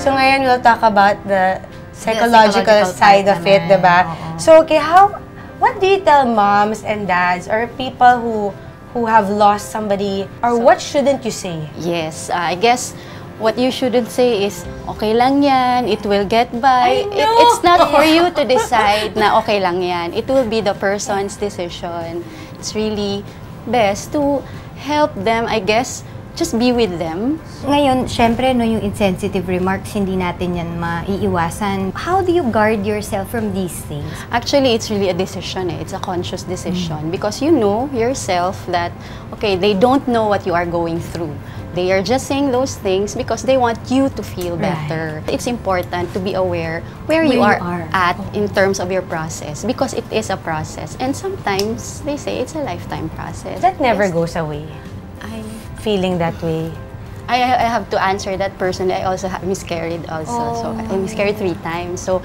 So ngayon we'll talk about the psychological side of it, diba? So okay, what do you tell moms and dads or people who have lost somebody, or what shouldn't you say? Yes, I guess what you shouldn't say is, okay lang yan, it will get by. It's not for you to decide na okay lang yan. It will be the person's decision. It's really best to help them, I guess, just be with them. Ngayon, syempre, no, yung insensitive remarks, hindi natin yan maiiwasan. How do you guard yourself from these things? Actually, it's really a decision. It's a conscious decision. Because you know yourself that, okay, they don't know what you are going through. They are just saying those things because they want you to feel better. Right. It's important to be aware where you are at in terms of your process, because it is a process. And sometimes, they say it's a lifetime process. That never goes away. Feeling that way. I have to answer that person. I also have miscarried also. So I miscarried 3 times. So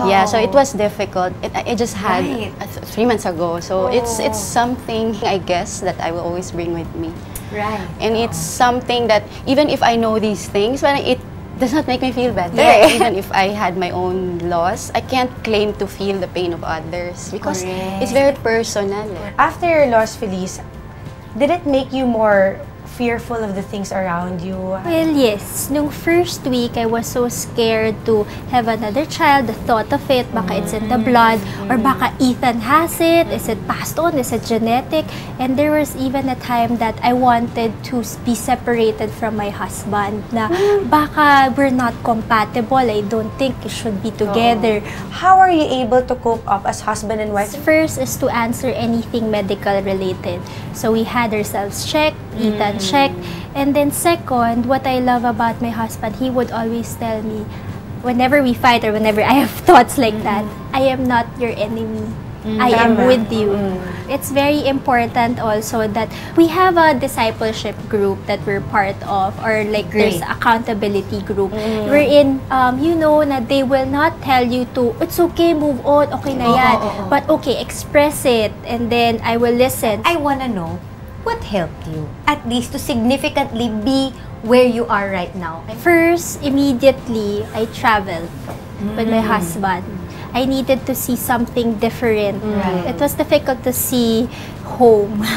yeah, so it was difficult. I just had 3 months ago. So it's something, I guess, that I will always bring with me. Right. And it's something that even if I know these things, but it does not make me feel better. Even if I had my own loss, I can't claim to feel the pain of others because it's very personal. After your loss, Feliz, did it make you more fearful of the things around you? Well, yes. Nung first week, I was so scared to have another child. The thought of it, baka it's in the blood, or baka Ethan has it. Is it passed on? Is it genetic? And there was even a time that I wanted to be separated from my husband. Na baka we're not compatible. I don't think we should be together. How are you able to cope up as husband and wife? First is to answer anything medical related. So we had ourselves checked, Ethan checked, and then second, what I love about my husband, he would always tell me, whenever we fight or whenever I have thoughts like that, I am not your enemy. I am with you. It's very important also that we have a discipleship group that we're part of, or like there's accountability group. Wherein, you know, na they will not tell you to, it's okay, move on, okay na yan. But okay, express it, and then I will listen. I wanna know, what helped you, at least to significantly be where you are right now? First, immediately, I traveled with my husband. I needed to see something different. It was difficult to see home.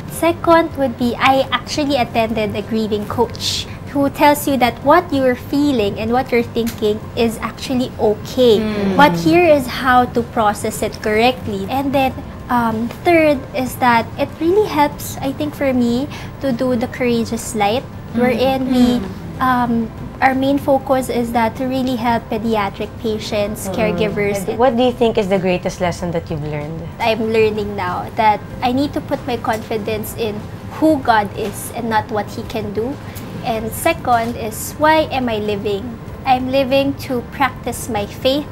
Second would be, I actually attended a grieving coach who tells you that what you're feeling and what you're thinking is actually okay. But here is how to process it correctly. And then, third is that it really helps, I think, for me to do the Courageous Light, wherein we, our main focus is that to really help pediatric patients, caregivers. What do you think is the greatest lesson that you've learned? I'm learning now that I need to put my confidence in who God is and not what He can do. And second is, why am I living? I'm living to practice my faith,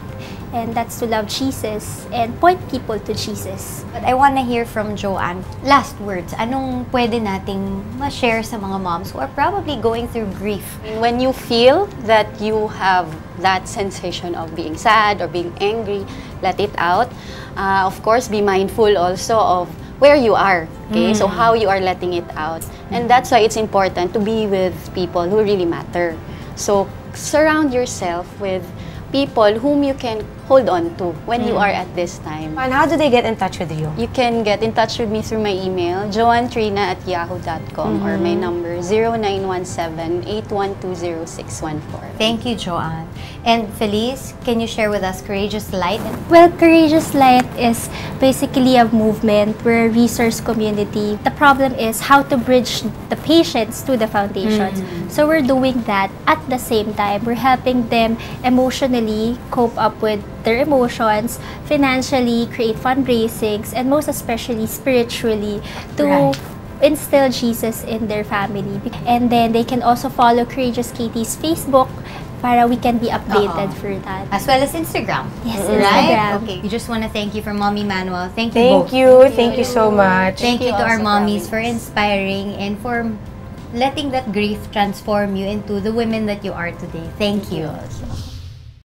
and that's to love Jesus and point people to Jesus. But I want to hear from Joanne. Last words, anong pwede nating ma-share sa mga moms who are probably going through grief? When you feel that you have that sensation of being sad or being angry, let it out. Of course, be mindful also of where you are, okay? So how you are letting it out. And that's why it's important to be with people who really matter. So surround yourself with people whom you can hold on to when you are at this time. And how do they get in touch with you? You can get in touch with me through my email, joantrina@yahoo.com, or my number 0917-8120614. Thank you, Joanne. And Feliz, can you share with us Courageous Light? Well, Courageous Light is basically a movement. We're a resource community. The problem is how to bridge the patients to the foundations. So we're doing that. At the same time, we're helping them emotionally cope up with their emotions, financially create fundraisings, and most especially spiritually to instill Jesus in their family. And then they can also follow Courageous Katie's Facebook para we can be updated for that. As well as Instagram. Yes, right? Instagram. Okay. We just want to thank you for Mommy Manuel. Thank you both. Thank you so much. Thank you to our mommies for inspiring and for letting that grief transform you into the women that you are today. Thank you.